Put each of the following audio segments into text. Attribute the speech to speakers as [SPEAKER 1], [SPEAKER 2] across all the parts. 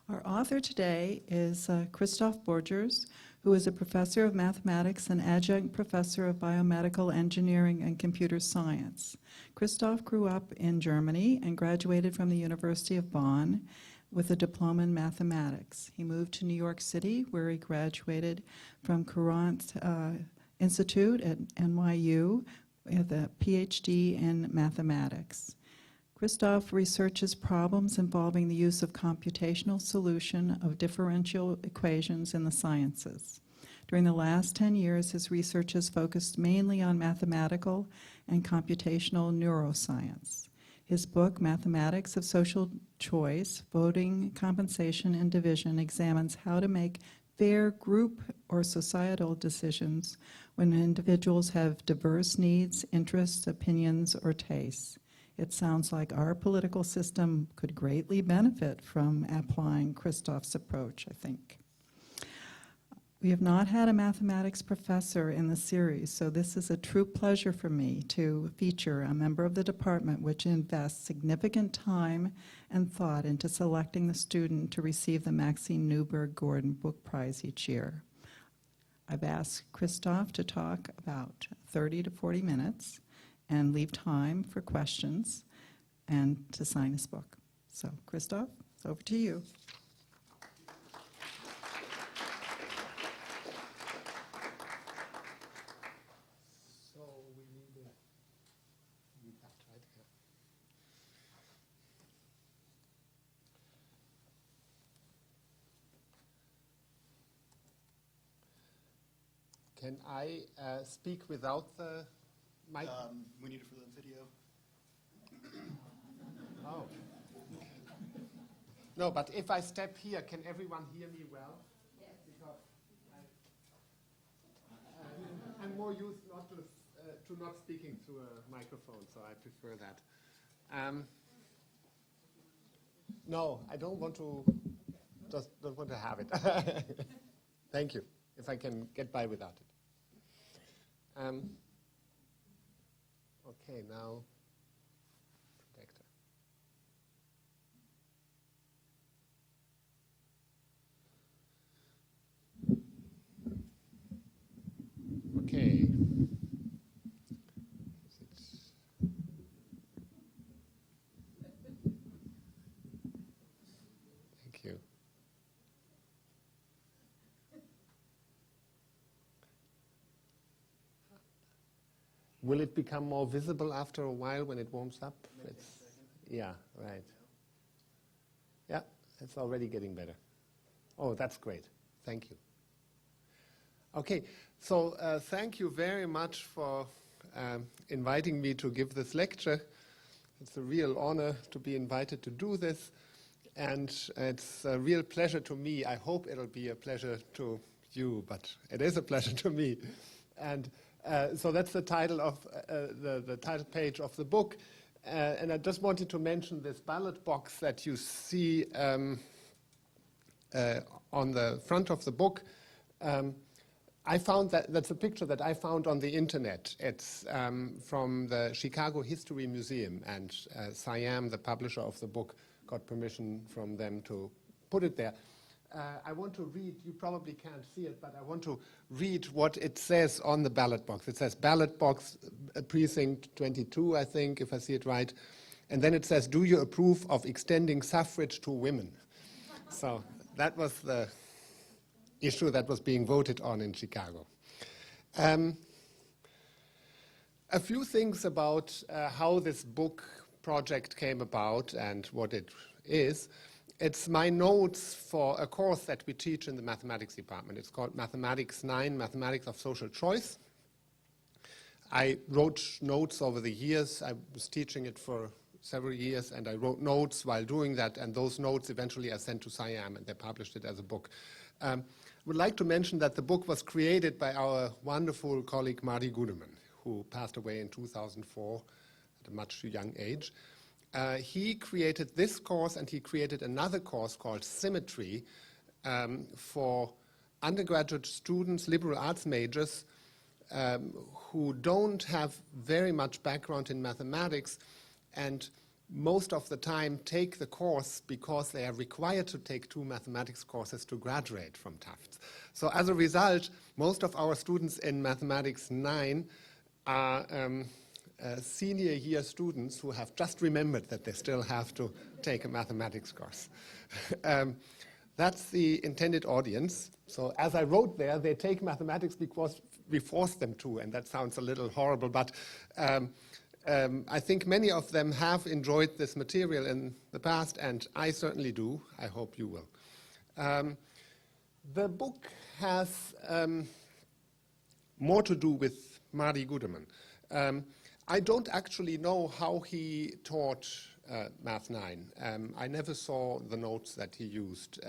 [SPEAKER 1] Our author today is Christoph Börgers, who is a professor of mathematics and adjunct professor of biomedical engineering and computer science. Christoph grew up in Germany and graduated from the University of Bonn with a diploma in mathematics. He moved to New York City, where he graduated from Courant Institute at NYU with a PhD in mathematics. Christoph researches problems involving the use of computational solution of differential equations in the sciences. During the last 10 years, his research has focused mainly on mathematical and computational neuroscience. His book, Mathematics of Social Choice, Voting, Compensation, and Division, examines how to make fair group or societal decisions when individuals have diverse needs, interests, opinions, or tastes. It sounds like our political system could greatly benefit from applying Christoph's approach, I think. We have not had a mathematics professor in the series, so this is a true pleasure for me to feature a member of the department which invests significant time and thought into selecting the student to receive the Maxine Newberg Gordon Book Prize each year. I've asked Christoph to talk about 30 to 40 minutes and leave time for questions and to sign his book. So, Christoph, it's over to you.
[SPEAKER 2] So we need a Beatpath, right here. Can I speak without the mic?
[SPEAKER 3] We need it for the video.
[SPEAKER 2] Oh. No, but if I step here, can everyone hear me well? Yes. Because I'm more used not to not speaking through a microphone, so I prefer that. No, I don't want to. Just don't want to have it. Thank you. If I can get by without it. Okay, now, projector. Okay. Thank you. Will it become more visible after a while when it warms up? Yeah, right. Yeah, it's already getting better. Oh, that's great. Thank you. Okay, so thank you very much for inviting me to give this lecture. It's a real honor to be invited to do this, and it's a real pleasure to me. I hope it'll be a pleasure to you, but it is a pleasure to me. And so that's the title of the title page of the book, and I just wanted to mention this ballot box that you see on the front of the book. I found that's a picture that I found on the internet. It's from the Chicago History Museum, and Siam, the publisher of the book, got permission from them to put it there. I want to read, you probably can't see it, but I want to read what it says on the ballot box. It says ballot box precinct 22, I think, if I see it right. And then it says, do you approve of extending suffrage to women? So that was the issue that was being voted on in Chicago. A few things about how this book project came about and what it is. It's my notes for a course that we teach in the mathematics department. It's called Mathematics 9, Mathematics of Social Choice. I wrote notes over the years. I was teaching it for several years, and I wrote notes while doing that, and those notes eventually I sent to Siam, and they published it as a book. I would like to mention that the book was created by our wonderful colleague Marty Gudeman, who passed away in 2004 at a much young age. He created this course, and he created another course called Symmetry for undergraduate students, liberal arts majors, who don't have very much background in mathematics and most of the time take the course because they are required to take 2 mathematics courses to graduate from Tufts. So as a result, most of our students in Mathematics 9 are senior year students who have just remembered that they still have to take a mathematics course. That's the intended audience. So as I wrote there, they take mathematics because we force them to, and that sounds a little horrible, but I think many of them have enjoyed this material in the past, and I certainly do. I hope you will. The book has more to do with Marty Gudeman. I don't actually know how he taught Math 9. I never saw the notes that he used.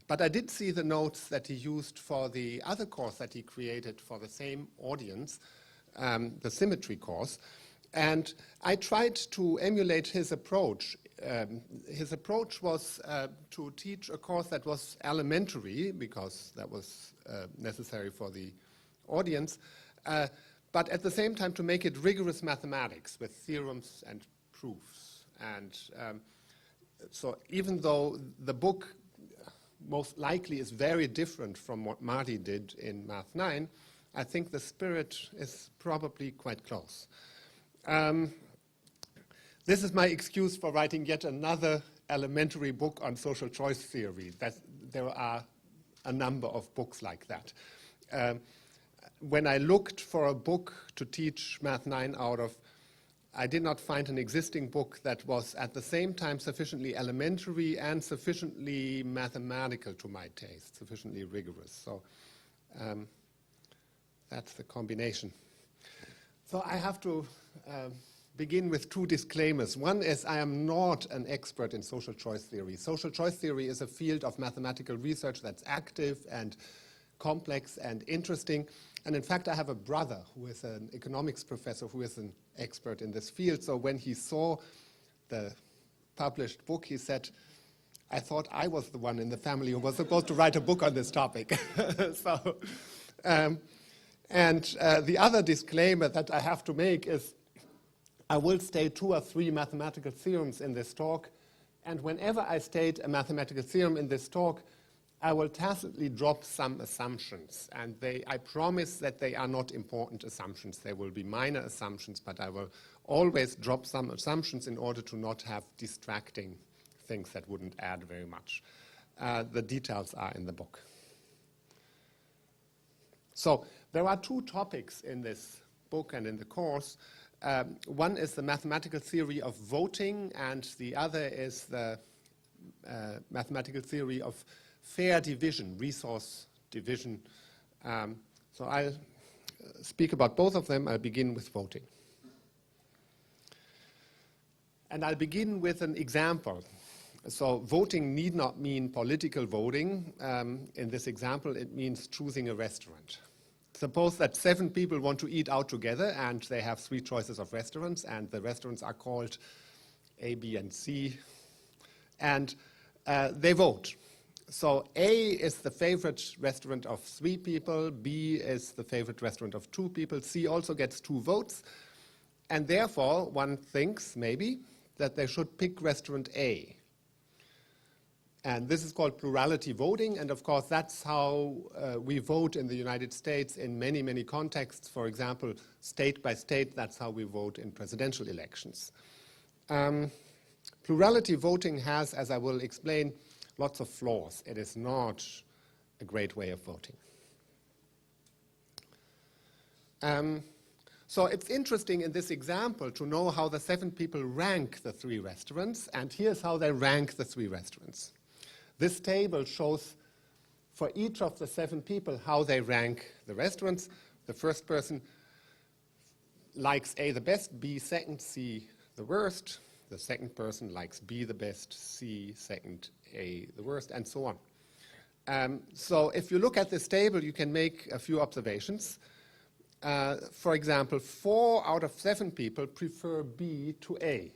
[SPEAKER 2] But I did see the notes that he used for the other course that he created for the same audience, the symmetry course. And I tried to emulate his approach. His approach was to teach a course that was elementary, because that was necessary for the audience, but at the same time to make it rigorous mathematics with theorems and proofs. And so even though the book most likely is very different from what Marty did in Math 9, I think the spirit is probably quite close. This is my excuse for writing yet another elementary book on social choice theory. There are a number of books like that. When I looked for a book to teach Math 9 out of, I did not find an existing book that was at the same time sufficiently elementary and sufficiently mathematical to my taste, sufficiently rigorous. So that's the combination. So I have to begin with 2 disclaimers. One is I am not an expert in social choice theory. Social choice theory is a field of mathematical research that's active and complex and interesting. And in fact, I have a brother who is an economics professor who is an expert in this field. So when he saw the published book, he said, I thought I was the one in the family who was supposed to write a book on this topic. So, the other disclaimer that I have to make is I will state 2 or 3 mathematical theorems in this talk. And whenever I state a mathematical theorem in this talk, I will tacitly drop some assumptions, and I promise that they are not important assumptions. They will be minor assumptions, but I will always drop some assumptions in order to not have distracting things that wouldn't add very much. The details are in the book. So there are 2 topics in this book and in the course. One is the mathematical theory of voting, and the other is the mathematical theory of fair division, resource division. So I'll speak about both of them. I'll begin with voting. And I'll begin with an example. So voting need not mean political voting. In this example, it means choosing a restaurant. Suppose that 7 people want to eat out together, and they have 3 choices of restaurants, and the restaurants are called A, B, and C, and they vote. So A is the favorite restaurant of 3 people, B is the favorite restaurant of 2 people, C also gets 2 votes, and therefore one thinks, maybe, that they should pick restaurant A. And this is called plurality voting, and of course that's how we vote in the United States in many, many contexts. For example, state by state, that's how we vote in presidential elections. Plurality voting has, as I will explain, lots of flaws. It is not a great way of voting. So it's interesting in this example to know how the 7 people rank the 3 restaurants, and here's how they rank the 3 restaurants. This table shows for each of the 7 people how they rank the restaurants. The first person likes A the best, B second, C the worst. The second person likes B the best, C second, A the worst, and so on. So if you look at this table, you can make a few observations. For example, 4 out of 7 people prefer B to A.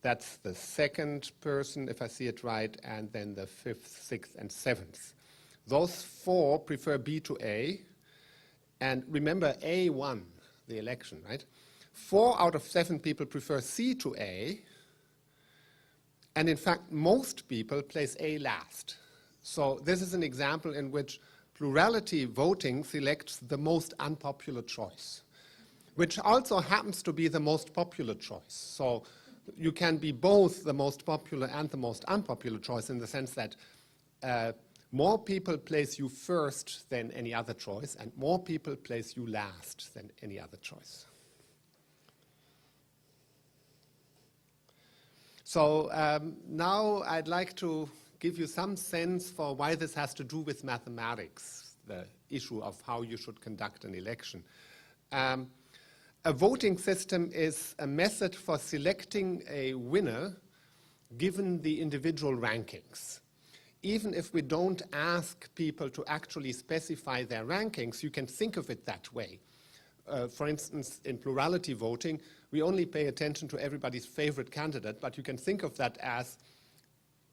[SPEAKER 2] That's the second person, if I see it right, and then the 5th, 6th, and 7th. Those 4 prefer B to A, and remember, A won the election, right? 4 out of 7 people prefer C to A, and in fact, most people place A last. So this is an example in which plurality voting selects the most unpopular choice, which also happens to be the most popular choice. So you can be both the most popular and the most unpopular choice in the sense that more people place you first than any other choice, and more people place you last than any other choice. So now I'd like to give you some sense for why this has to do with mathematics, the issue of how you should conduct an election. A voting system is a method for selecting a winner given the individual rankings. Even if we don't ask people to actually specify their rankings, you can think of it that way. For instance, in plurality voting, we only pay attention to everybody's favorite candidate, but you can think of that as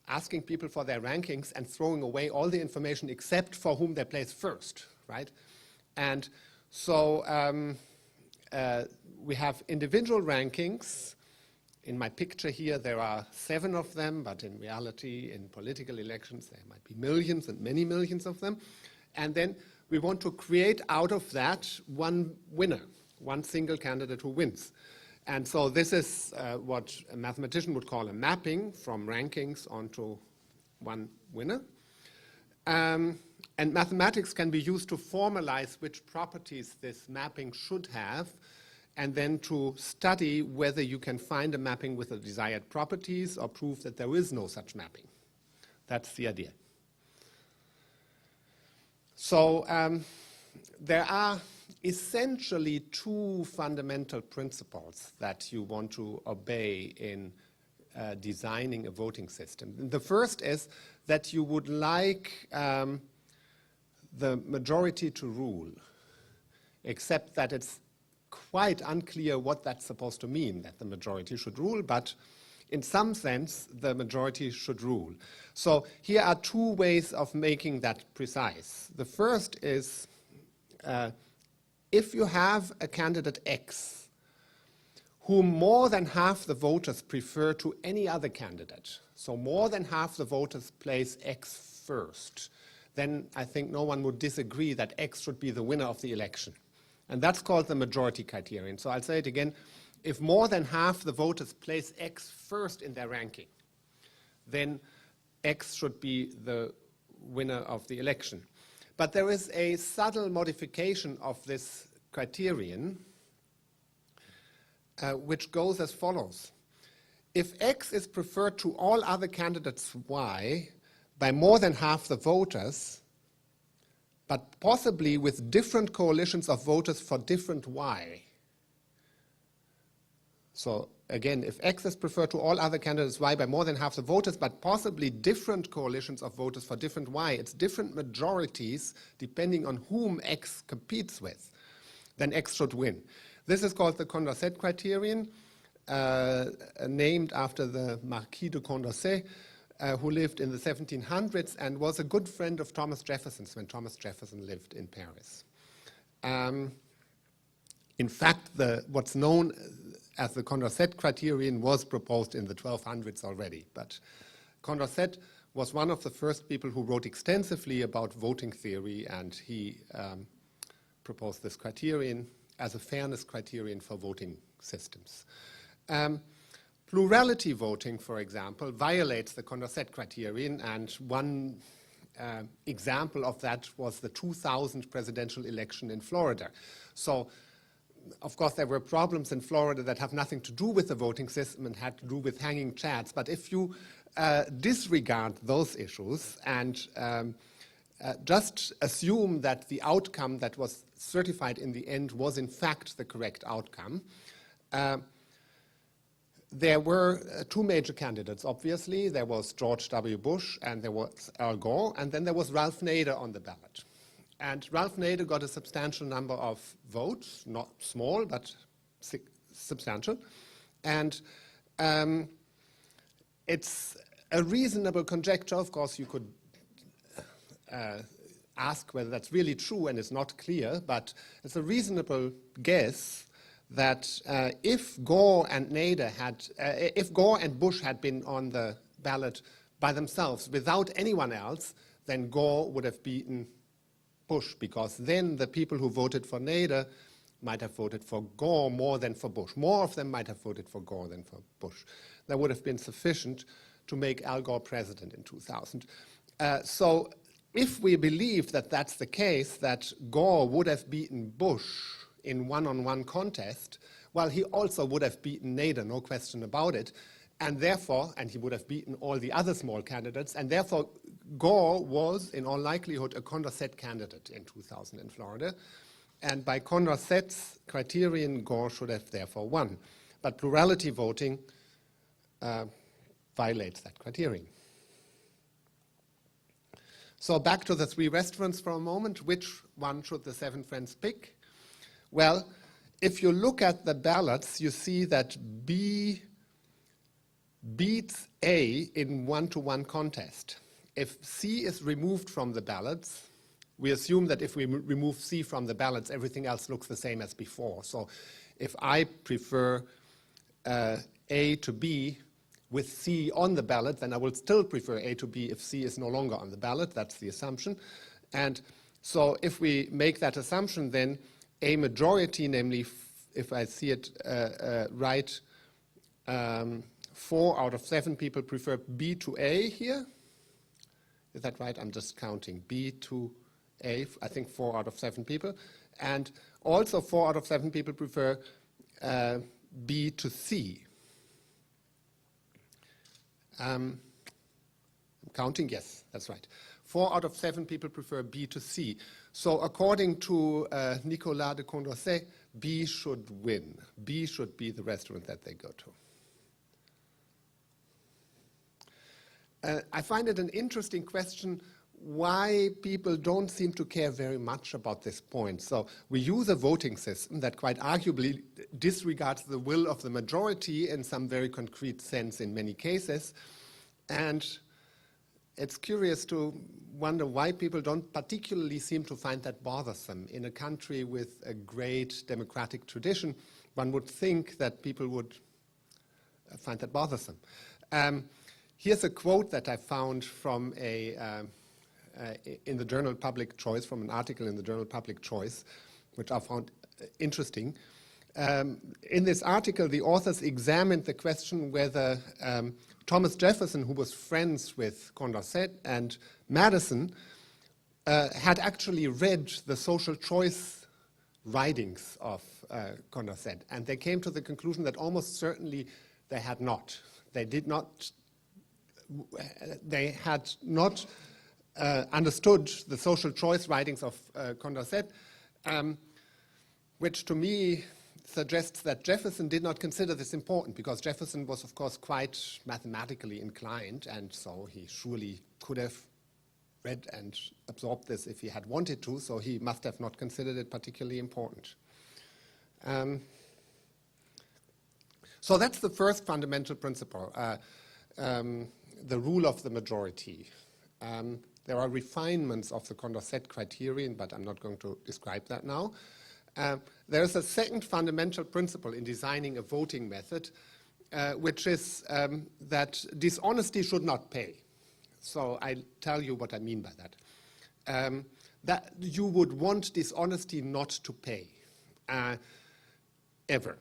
[SPEAKER 2] asking people for their rankings and throwing away all the information except for whom they place first, right? And so we have individual rankings. In my picture here, there are 7 of them, but in reality, in political elections, there might be millions and many millions of them. And then we want to create out of that one winner, one single candidate who wins. And so this is what a mathematician would call a mapping from rankings onto one winner. And mathematics can be used to formalize which properties this mapping should have, and then to study whether you can find a mapping with the desired properties or prove that there is no such mapping. That's the idea. So there are essentially 2 fundamental principles that you want to obey in designing a voting system. The first is that you would like the majority to rule, except that it's quite unclear what that's supposed to mean, that the majority should rule, but in some sense, the majority should rule. So here are 2 ways of making that precise. The first is if you have a candidate X whom more than half the voters prefer to any other candidate, so more than half the voters place X first, then I think no one would disagree that X should be the winner of the election. And that's called the majority criterion. So I'll say it again. If more than half the voters place X first in their ranking, then X should be the winner of the election. But there is a subtle modification of this criterion, which goes as follows. If X is preferred to all other candidates Y by more than half the voters, but possibly with different coalitions of voters for different Y. So again, if X is preferred to all other candidates Y by more than half the voters, but possibly different coalitions of voters for different Y, it's different majorities depending on whom X competes with, then X should win. This is called the Condorcet criterion, named after the Marquis de Condorcet, who lived in the 1700s and was a good friend of Thomas Jefferson's when Thomas Jefferson lived in Paris. In fact, what's known as the Condorcet criterion was proposed in the 1200s already, but Condorcet was one of the first people who wrote extensively about voting theory, and he proposed this criterion as a fairness criterion for voting systems. Plurality voting, for example, violates the Condorcet criterion, and one example of that was the 2000 presidential election in Florida. So, of course, there were problems in Florida that have nothing to do with the voting system and had to do with hanging chads. But if you disregard those issues and just assume that the outcome that was certified in the end was in fact the correct outcome, there were 2 major candidates, obviously. There was George W. Bush and there was Al Gore, and then there was Ralph Nader on the ballot. And Ralph Nader got a substantial number of votes, not small, but substantial. And it's a reasonable conjecture. Of course, you could ask whether that's really true, and it's not clear, but it's a reasonable guess that if Gore and Bush had been on the ballot by themselves, without anyone else, then Gore would have beaten Bush, because then the people who voted for Nader might have voted for Gore more than for Bush. More of them might have voted for Gore than for Bush. That would have been sufficient to make Al Gore president in 2000. So if we believe that that's the case, that Gore would have beaten Bush in one-on-one contest, well, he also would have beaten Nader, no question about it, and therefore, and he would have beaten all the other small candidates, and therefore Gore was, in all likelihood, a Condorcet candidate in 2000 in Florida. And by Condorcet's criterion, Gore should have therefore won. But plurality voting violates that criterion. So back to the 3 restaurants for a moment. Which one should the 7 friends pick? Well, if you look at the ballots, you see that B beats A in one-to-one contest. If C is removed from the ballots, we assume that if we remove C from the ballots, everything else looks the same as before. So if I prefer A to B with C on the ballot, then I will still prefer A to B if C is no longer on the ballot. That's the assumption. And so if we make that assumption, then a majority, namely, if I see it right, 4 out of 7 people prefer B to A here. Is that right? I'm just counting. B to A, I think 4 out of 7 people. And also 4 out of 7 people prefer B to C. I'm counting, yes, that's right. 4 out of 7 people prefer B to C. So according to Nicolas de Condorcet, B should win. B should be the restaurant that they go to. I find it an interesting question why people don't seem to care very much about this point. So we use a voting system that quite arguably disregards the will of the majority in some very concrete sense in many cases. And it's curious to wonder why people don't particularly seem to find that bothersome. In a country with a great democratic tradition, one would think that people would find that bothersome. Here's a quote that I found from in the journal Public Choice, from an article in the journal Public Choice, which I found interesting. In this article, the authors examined the question whether Thomas Jefferson, who was friends with Condorcet and Madison, had actually read the social choice writings of Condorcet. And they came to the conclusion that almost certainly they had not. They had not understood the social choice writings of Condorcet, which to me suggests that Jefferson did not consider this important, because Jefferson was, of course, quite mathematically inclined, and so he surely could have read and absorbed this if he had wanted to, so he must have not considered it particularly important. So that's the first fundamental principle, the rule of the majority. There are refinements of the Condorcet criterion, but I'm not going to describe that now. There is a second fundamental principle in designing a voting method, which is that dishonesty should not pay. So I'll tell you what I mean by that. That you would want dishonesty not to pay, ever.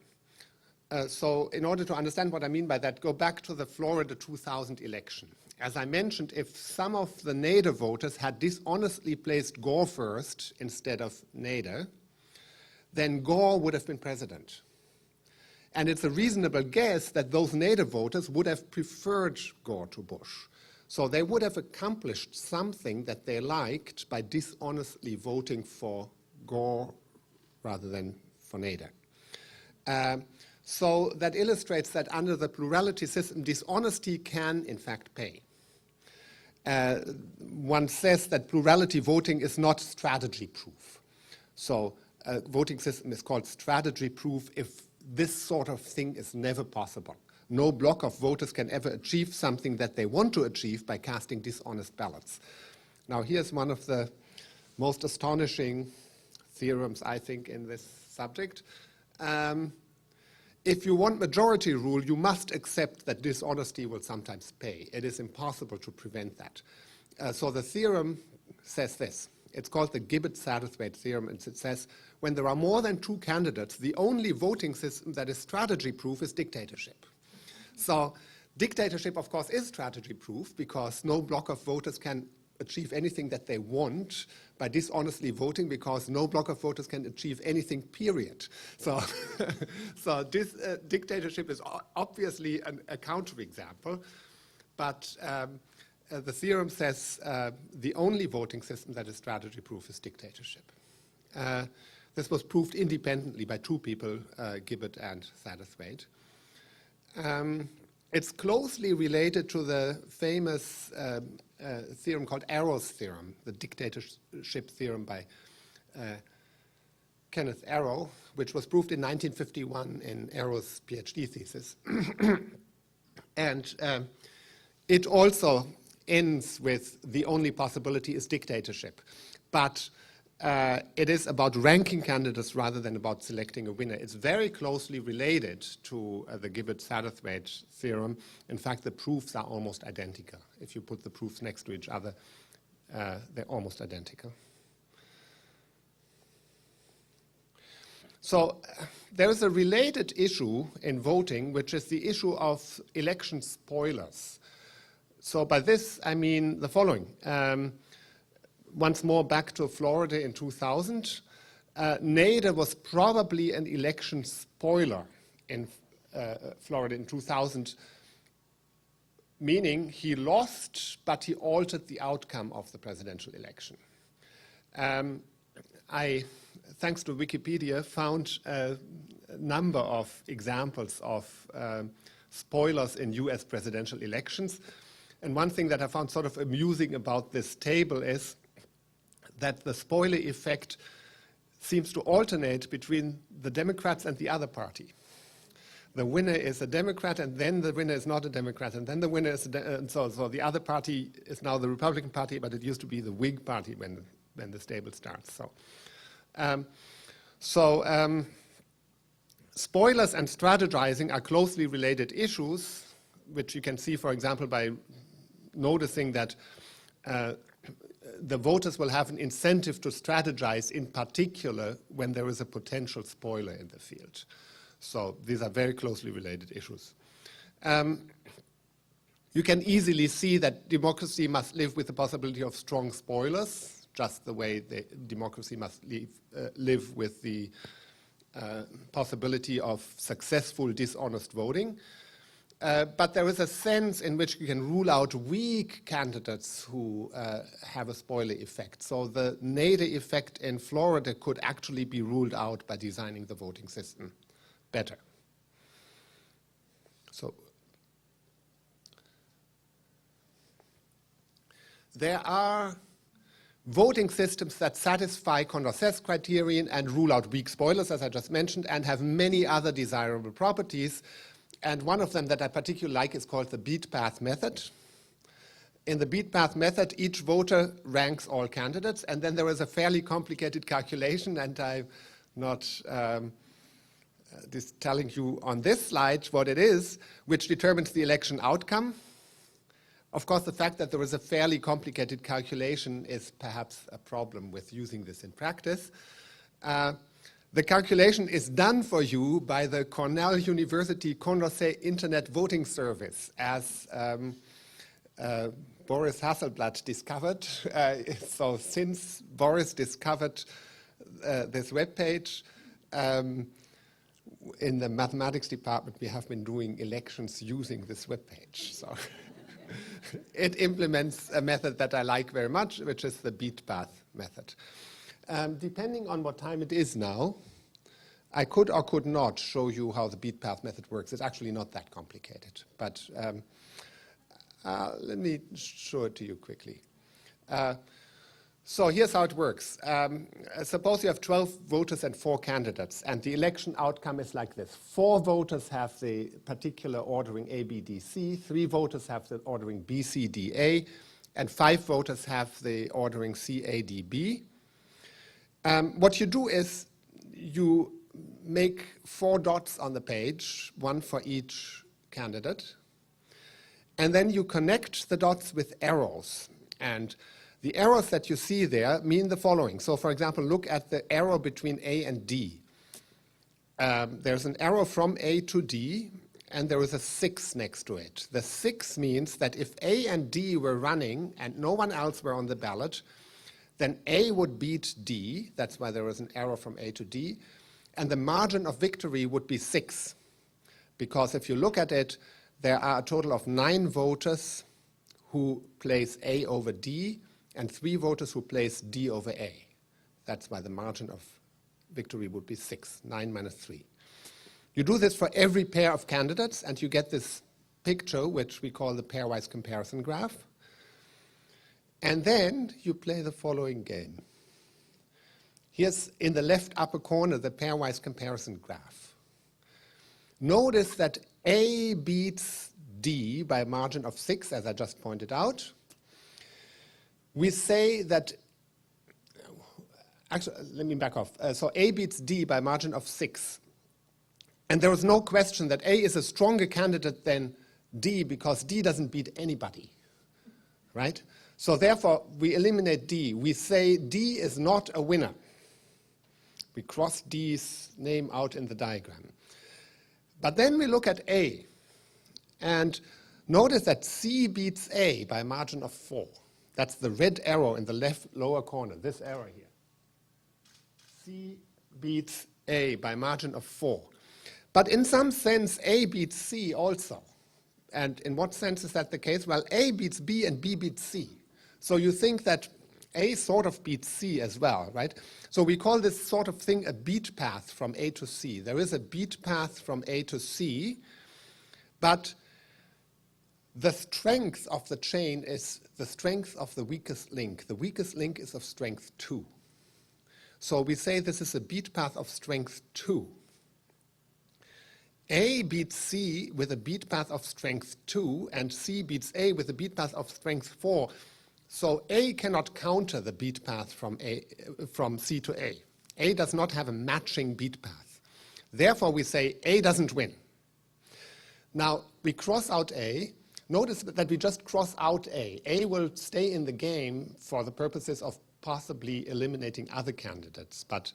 [SPEAKER 2] So in order to understand what I mean by that, go back to the Florida 2000 election. As I mentioned, if some of the Nader voters had dishonestly placed Gore first instead of Nader, then Gore would have been president. And it's a reasonable guess that those Nader voters would have preferred Gore to Bush. So they would have accomplished something that they liked by dishonestly voting for Gore rather than for Nader. So that illustrates that under the plurality system, dishonesty can, in fact, pay. One says that plurality voting is not strategy-proof. So a voting system is called strategy-proof if this sort of thing is never possible. No block of voters can ever achieve something that they want to achieve by casting dishonest ballots. Now, here's one of the most astonishing theorems, I think, in this subject. if you want majority rule, you must accept that dishonesty will sometimes pay. It is impossible to prevent that. So the theorem says this. It's called the Gibbard-Satterthwaite theorem, and it says, when there are more than 2 candidates, the only voting system that is strategy-proof is dictatorship. So dictatorship, of course, is strategy-proof because no block of voters can achieve anything that they want by dishonestly voting, because no block of voters can achieve anything, period. So, this dictatorship is obviously a counterexample, but the theorem says the only voting system that is strategy-proof is dictatorship. This was proved independently by 2 people, Gibbard and Satterthwaite. It's closely related to the famous theorem called Arrow's theorem, the dictatorship theorem by Kenneth Arrow, which was proved in 1951 in Arrow's PhD thesis. And it also ends with the only possibility is dictatorship. But it is about ranking candidates rather than about selecting a winner. It's very closely related to the Gibbard-Satterthwaite theorem. In fact, the proofs are almost identical. If you put the proofs next to each other, they're almost identical. So there is a related issue in voting, which is the issue of election spoilers. So by this, I mean the following. Once more back to Florida in 2000. Nader was probably an election spoiler in Florida in 2000, meaning he lost, but he altered the outcome of the presidential election. I, thanks to Wikipedia, found a number of examples of spoilers in US presidential elections. And one thing that I found sort of amusing about this table is that the spoiler effect seems to alternate between the Democrats and the other party. The winner is a Democrat, and then the winner is not a Democrat, and then the winner is and so the other party is now the Republican Party, but it used to be the Whig Party when this table starts. Spoilers and strategizing are closely related issues, which you can see, for example, by noticing that the voters will have an incentive to strategize, in particular when there is a potential spoiler in the field. So these are very closely related issues. You can easily see that democracy must live with the possibility of strong spoilers, just the way democracy must live with the possibility of successful dishonest voting. But there is a sense in which you can rule out weak candidates who have a spoiler effect. So the Nader effect in Florida could actually be ruled out by designing the voting system better. So there are voting systems that satisfy Condorcet's criterion and rule out weak spoilers, as I just mentioned, and have many other desirable properties. And one of them that I particularly like is called the Beatpath method. In the Beatpath method, each voter ranks all candidates, and then there is a fairly complicated calculation, and I'm not just telling you on this slide what it is, which determines the election outcome. Of course, the fact that there is a fairly complicated calculation is perhaps a problem with using this in practice. The calculation is done for you by the Cornell University Condorcet Internet Voting Service, as Boris Hasselblad discovered. So since Boris discovered this webpage, in the mathematics department, we have been doing elections using this webpage. So it implements a method that I like very much, which is the Beatpath method. Depending on what time it is now, I could or could not show you how the Beatpath method works. It's actually not that complicated, but let me show it to you quickly. So here's how it works. Suppose you have 12 voters and 4 candidates, and the election outcome is like this. 4 voters have the particular ordering A, B, D, C, 3 voters have the ordering B, C, D, A, and 5 voters have the ordering C, A, D, B. What you do is you make 4 dots on the page, one for each candidate. And then you connect the dots with arrows. And the arrows that you see there mean the following. So, for example, look at the arrow between A and D. There's an arrow from A to D, and there is a 6 next to it. The 6 means that if A and D were running and no one else were on the ballot, then A would beat D. That's why there is an arrow from A to D. And the margin of victory would be 6. Because if you look at it, there are a total of 9 voters who place A over D and 3 voters who place D over A. That's why the margin of victory would be 6, 9 minus 3. You do this for every pair of candidates, and you get this picture, which we call the pairwise comparison graph. And then you play the following game. Here's in the left upper corner the pairwise comparison graph. Notice that A beats D by a margin of 6, as I just pointed out. We say that, actually, let me back off. So A beats D by a margin of 6. And there is no question that A is a stronger candidate than D because D doesn't beat anybody, right? So therefore, we eliminate D. We say D is not a winner. We cross D's name out in the diagram. But then we look at A, and notice that C beats A by a margin of 4. That's the red arrow in the left lower corner, this arrow here. C beats A by a margin of 4. But in some sense, A beats C also. And in what sense is that the case? Well, A beats B and B beats C. So you think that A sort of beats C as well, right? So we call this sort of thing a beat path from A to C. There is a beat path from A to C, but the strength of the chain is the strength of the weakest link. The weakest link is of strength 2. So we say this is a beat path of strength 2. A beats C with a beat path of strength 2, and C beats A with a beat path of strength 4. So A cannot counter the beat path from C to A. A does not have a matching beat path. Therefore, we say A doesn't win. Now, we cross out A. Notice that we just cross out A. A will stay in the game for the purposes of possibly eliminating other candidates. But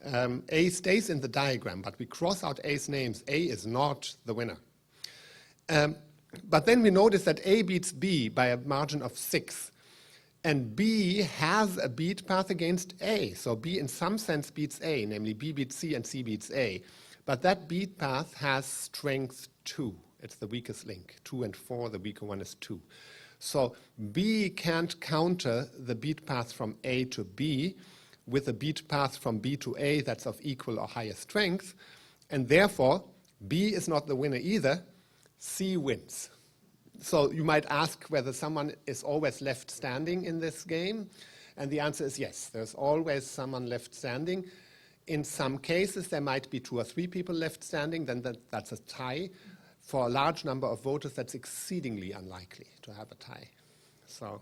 [SPEAKER 2] A stays in the diagram, but we cross out A's names. A is not the winner. But then we notice that A beats B by a margin of 6. And B has a beat path against A. So B in some sense beats A, namely B beats C and C beats A. But that beat path has strength 2. It's the weakest link. 2 and 4, the weaker one is 2. So B can't counter the beat path from A to B with a beat path from B to A that's of equal or higher strength. And therefore, B is not the winner either. C wins. So you might ask whether someone is always left standing in this game. And the answer is yes, there's always someone left standing. In some cases, there might be 2 or 3 people left standing, then that's a tie. For a large number of voters, that's exceedingly unlikely to have a tie. So,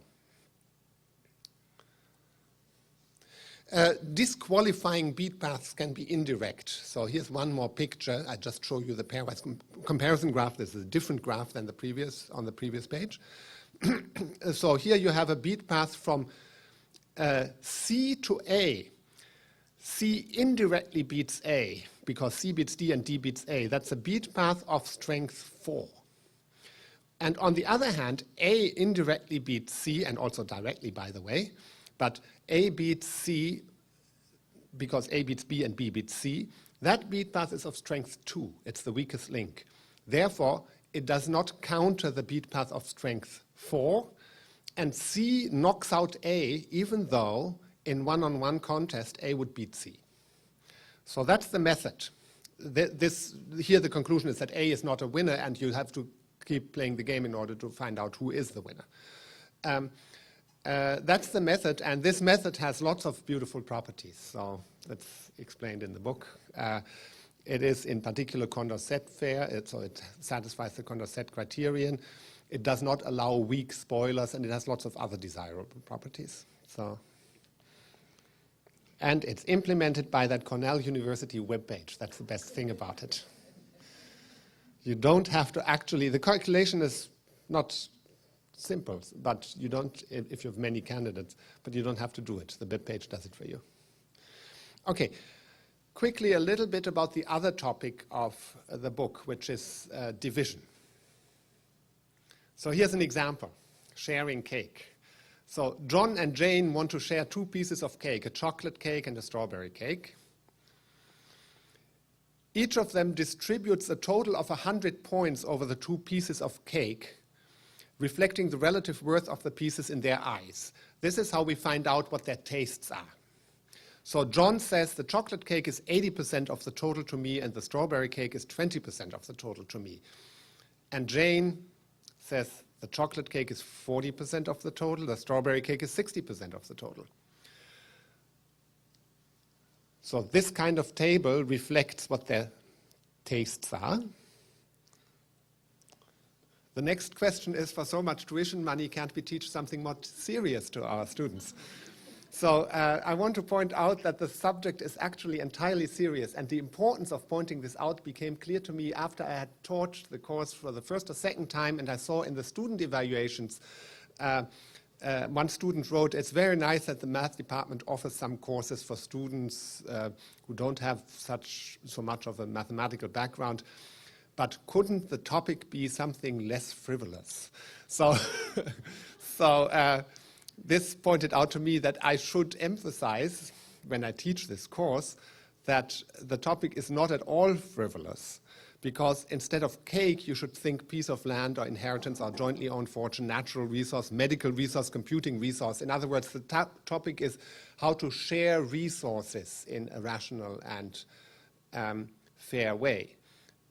[SPEAKER 2] disqualifying beat paths can be indirect. So here's one more picture. I just show you the pairwise comparison graph. This is a different graph than the previous on the previous page. So here you have a beat path from C to A. C indirectly beats A because C beats D and D beats A. That's a beat path of strength 4. And on the other hand, A indirectly beats C, and also directly, by the way. But A beats C because A beats B and B beats C. That beat path is of strength 2. It's the weakest link. Therefore, it does not counter the beat path of strength 4. And C knocks out A, even though in one-on-one contest, A would beat C. So that's the method. Here the conclusion is that A is not a winner, and you have to keep playing the game in order to find out who is the winner. That's the method, and this method has lots of beautiful properties. So that's explained in the book. It is in particular Condorcet fair, so it satisfies the Condorcet criterion. It does not allow weak spoilers, and it has lots of other desirable properties. So And it's implemented by that Cornell University webpage. That's the best thing about it. You don't have to actually, the calculation is not simple, but you don't, if you have many candidates, but you don't have to do it. The webpage does it for you. Okay, quickly a little bit about the other topic of the book, which is division. So here's an example, sharing cake. So John and Jane want to share 2 pieces of cake, a chocolate cake and a strawberry cake. Each of them distributes a total of 100 points over the 2 pieces of cake, reflecting the relative worth of the pieces in their eyes. This is how we find out what their tastes are. So John says the chocolate cake is 80% of the total to me and the strawberry cake is 20% of the total to me. And Jane says the chocolate cake is 40% of the total, the strawberry cake is 60% of the total. So this kind of table reflects what their tastes are. The next question is, for so much tuition money, can't we teach something more serious to our students? So I want to point out that the subject is actually entirely serious, and the importance of pointing this out became clear to me after I had taught the course for the first or second time, and I saw in the student evaluations, one student wrote, "It's very nice that the math department offers some courses for students who don't have so much of a mathematical background, but couldn't the topic be something less frivolous?" So, this pointed out to me that I should emphasize, when I teach this course, that the topic is not at all frivolous, because instead of cake, you should think piece of land or inheritance or jointly owned fortune, natural resource, medical resource, computing resource. In other words, the topic is how to share resources in a rational and fair way.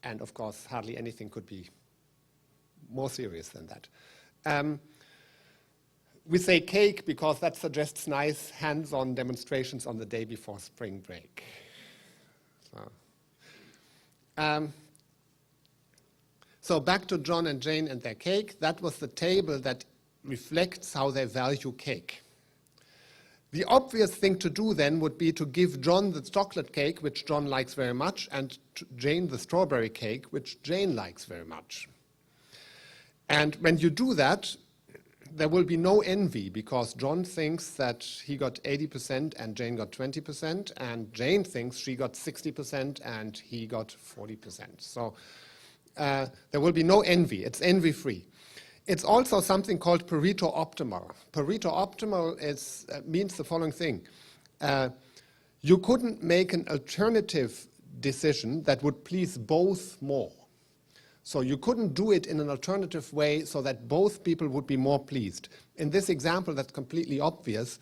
[SPEAKER 2] And of course, hardly anything could be more serious than that. We say cake because that suggests nice hands-on demonstrations on the day before spring break. So back to John and Jane and their cake. That was the table that reflects how they value cake. The obvious thing to do then would be to give John the chocolate cake, which John likes very much, and Jane the strawberry cake, which Jane likes very much. And when you do that, there will be no envy, because John thinks that he got 80% and Jane got 20%, and Jane thinks she got 60% and he got 40%. So there will be no envy. It's envy-free. It's also something called Pareto optimal. Pareto optimal means the following thing. You couldn't make an alternative decision that would please both more. So you couldn't do it in an alternative way so that both people would be more pleased. In this example, that's completely obvious.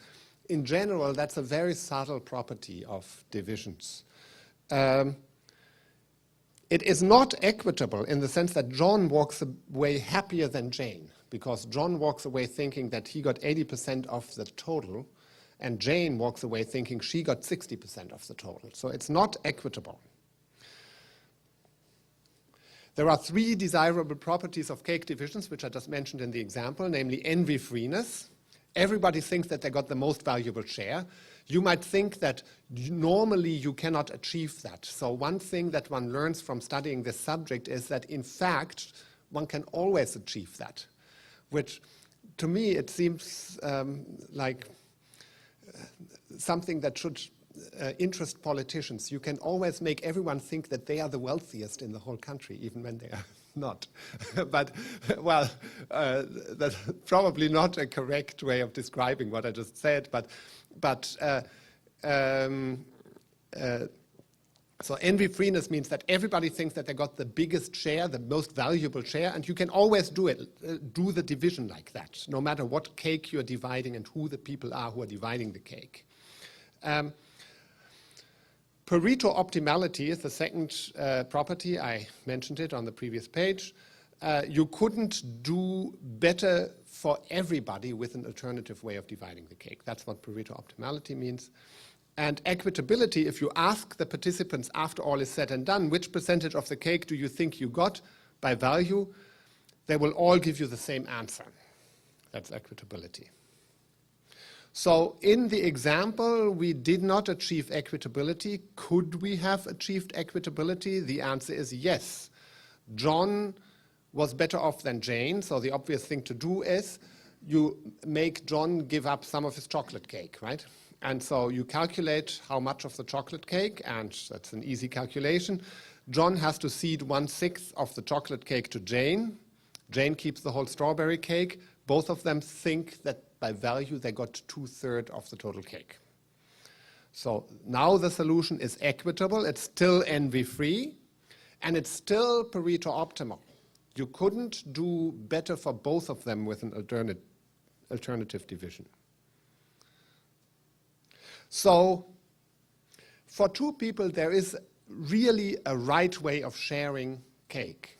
[SPEAKER 2] In general, that's a very subtle property of divisions. It is not equitable in the sense that John walks away happier than Jane, because John walks away thinking that he got 80% of the total, and Jane walks away thinking she got 60% of the total. So it's not equitable. There are 3 desirable properties of cake divisions, which I just mentioned in the example, namely envy-freeness. Everybody thinks that they got the most valuable share. You might think that normally you cannot achieve that. So one thing that one learns from studying this subject is that, in fact, one can always achieve that, which to me it seems like something that should interest politicians. You can always make everyone think that they are the wealthiest in the whole country, even when they are not. But, well, that's probably not a correct way of describing what I just said, so envy-freeness means that everybody thinks that they got the biggest share, the most valuable share, and you can always do it, do the division like that, no matter what cake you're dividing and who the people are who are dividing the cake. Pareto optimality is the second property. I mentioned it on the previous page. You couldn't do better for everybody with an alternative way of dividing the cake. That's what Pareto optimality means. And equitability, if you ask the participants after all is said and done, which percentage of the cake do you think you got by value, they will all give you the same answer. That's equitability. So in the example, we did not achieve equitability. Could we have achieved equitability? The answer is yes. John was better off than Jane, so the obvious thing to do is you make John give up some of his chocolate cake, right? And so you calculate how much of the chocolate cake, and that's an easy calculation. John has to cede 1/6 of the chocolate cake to Jane. Jane keeps the whole strawberry cake. Both of them think that by value they got 2/3 of the total cake. So now the solution is equitable. It's still envy-free, and it's still Pareto optimal. You couldn't do better for both of them with an alternative division. So for two people, there is really a right way of sharing cake.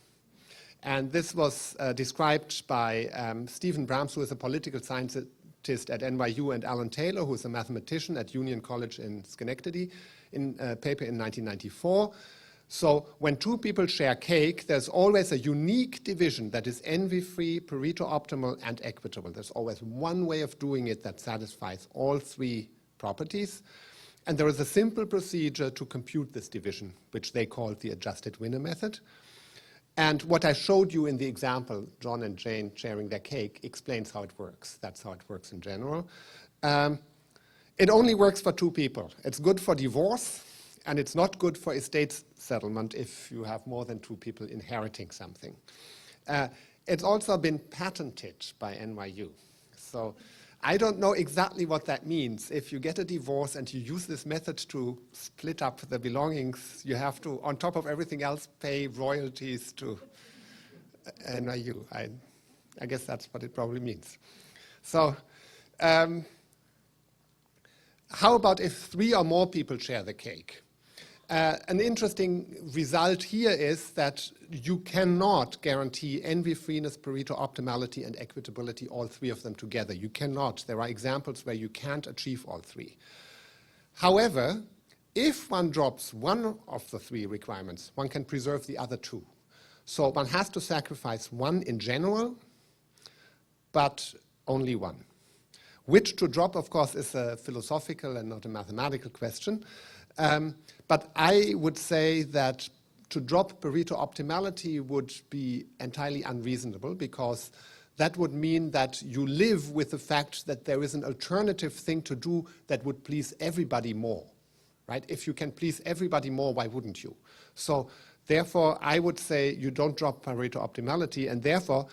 [SPEAKER 2] And this was described by Stephen Brahms, who is a political scientist at NYU, and Alan Taylor, who is a mathematician at Union College in Schenectady, in a paper in 1994. So when two people share cake, there's always a unique division that is envy-free, Pareto optimal, and equitable. There's always one way of doing it that satisfies all three properties. And there is a simple procedure to compute this division, which they called the adjusted winner method. And what I showed you in the example, John and Jane sharing their cake, explains how it works. That's how it works in general. It only works for two people. It's good for divorce, and it's not good for estate settlement if you have more than two people inheriting something. It's also been patented by NYU. So I don't know exactly what that means. If you get a divorce and you use this method to split up the belongings, you have to, on top of everything else, pay royalties to NYU. I guess that's what it probably means. So how about if 3 or more people share the cake? An interesting result here is that you cannot guarantee envy-freeness, Pareto optimality, and equitability, all three of them together. You cannot. There are examples where you can't achieve all three. However, if one drops one of the three requirements, one can preserve the other two. So one has to sacrifice one in general, but only one. Which to drop, of course, is a philosophical and not a mathematical question. But I would say that to drop Pareto optimality would be entirely unreasonable, because that would mean that you live with the fact that there is an alternative thing to do that would please everybody more, right? If you can please everybody more, why wouldn't you? So therefore, I would say you don't drop Pareto optimality, and therefore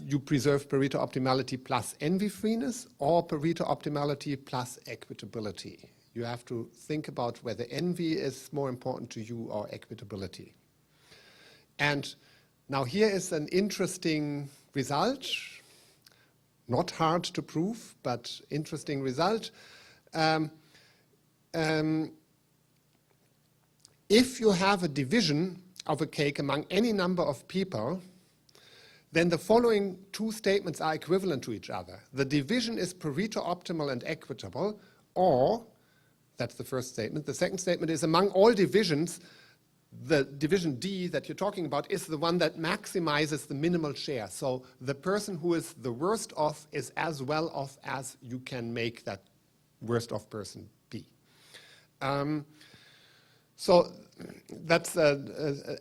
[SPEAKER 2] you preserve Pareto optimality plus envy-freeness, or Pareto optimality plus equitability. You have to think about whether envy is more important to you or equitability. And now here is an interesting result, not hard to prove, but interesting result. If you have a division of a cake among any number of people, then the following two statements are equivalent to each other. The division is Pareto optimal and equitable, or that's the first statement. The second statement is among all divisions, the division D that you're talking about is the one that maximizes the minimal share. So the person who is the worst off is as well off as you can make that worst off person be. So that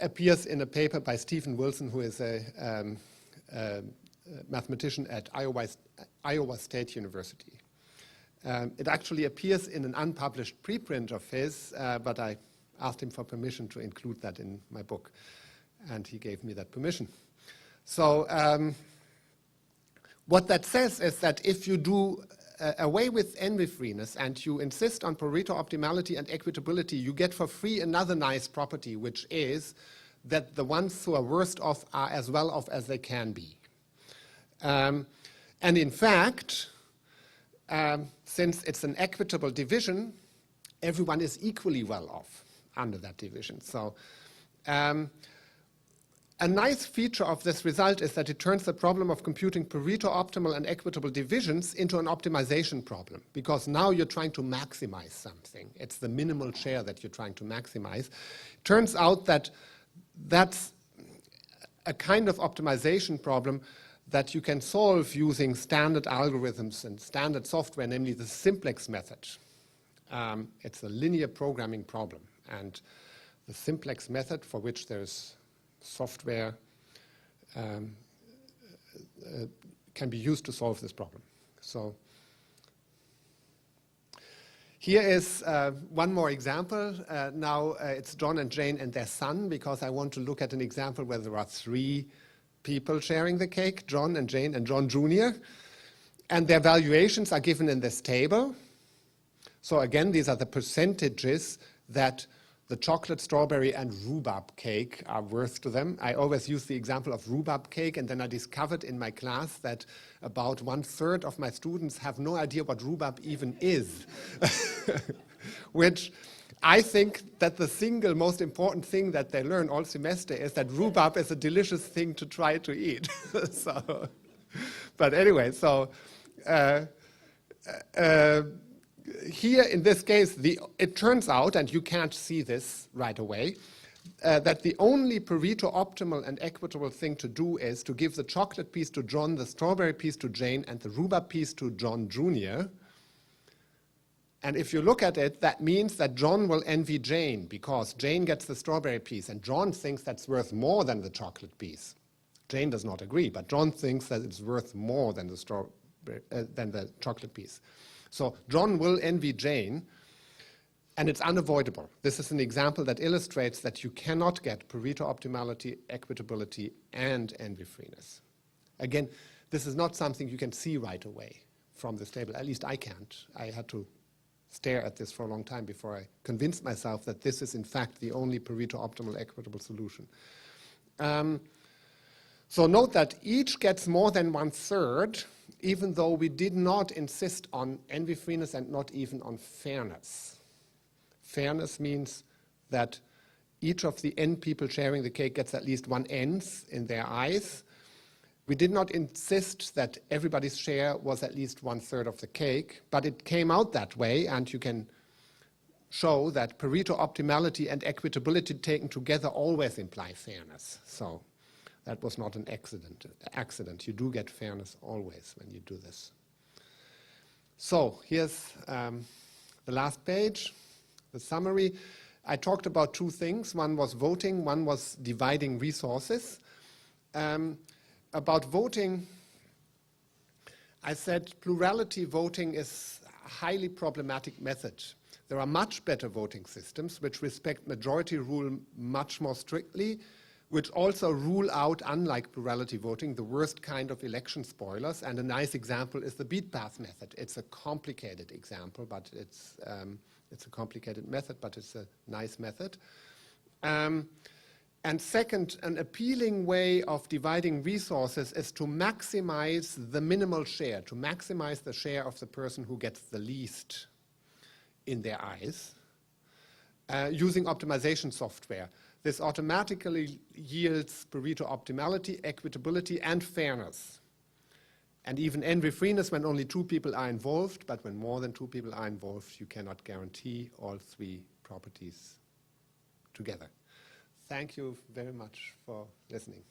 [SPEAKER 2] appears in a paper by Stephen Wilson, who is a mathematician at Iowa State University. It actually appears in an unpublished preprint of his, but I asked him for permission to include that in my book, and he gave me that permission. So what that says is that if you do away with envy-freeness and you insist on Pareto optimality and equitability, you get for free another nice property, which is that the ones who are worst off are as well off as they can be. And in fact, since it's an equitable division, everyone is equally well off under that division. So a nice feature of this result is that it turns the problem of computing Pareto optimal and equitable divisions into an optimization problem, because now you're trying to maximize something. It's the minimal share that you're trying to maximize. Turns out that that's a kind of optimization problem that you can solve using standard algorithms and standard software, namely the simplex method. It's a linear programming problem, and the simplex method, for which there's software, can be used to solve this problem. So here is one more example. Now it's John and Jane and their son, because I want to look at an example where there are 3 people sharing the cake, John and Jane and John Jr., and their valuations are given in this table. So again, these are the percentages that the chocolate, strawberry, and rhubarb cake are worth to them. I always use the example of rhubarb cake, and then I discovered in my class that about 1/3 of my students have no idea what rhubarb even is, which I think that the single most important thing that they learn all semester is that rhubarb is a delicious thing to try to eat. So, but anyway, so here in this case, it turns out, and you can't see this right away, that the only Pareto optimal and equitable thing to do is to give the chocolate piece to John, the strawberry piece to Jane, and the rhubarb piece to John Jr. And if you look at it, that means that John will envy Jane, because Jane gets the strawberry piece, and John thinks that's worth more than the chocolate piece. Jane does not agree, but John thinks that it's worth more than the chocolate piece. So John will envy Jane, and it's unavoidable. This is an example that illustrates that you cannot get Pareto optimality, equitability, and envy-freeness. Again, this is not something you can see right away from this table. At least I can't. I had to stare at this for a long time before I convinced myself that this is in fact the only Pareto optimal equitable solution. So note that each gets more than 1/3, even though we did not insist on envy-freeness and not even on fairness. Fairness means that each of the n people sharing the cake gets at least 1 nth in their eyes. We did not insist that everybody's share was at least 1/3 of the cake, but it came out that way, and you can show that Pareto optimality and equitability taken together always imply fairness. So that was not an accident. You do get fairness always when you do this. So here's the last page, the summary. I talked about 2 things. One was voting, one was dividing resources. About voting, I said plurality voting is a highly problematic method. There are much better voting systems which respect majority rule much more strictly, which also rule out, unlike plurality voting, the worst kind of election spoilers. And a nice example is the Beatpath method. It's a complicated example, but it's a complicated method, but it's a nice method. And second, an appealing way of dividing resources is to maximize the minimal share, to maximize the share of the person who gets the least in their eyes, using optimization software. This automatically yields Pareto optimality, equitability, and fairness. And even envy-freeness when only 2 people are involved, but when more than 2 people are involved, you cannot guarantee all 3 properties together. Thank you very much for listening.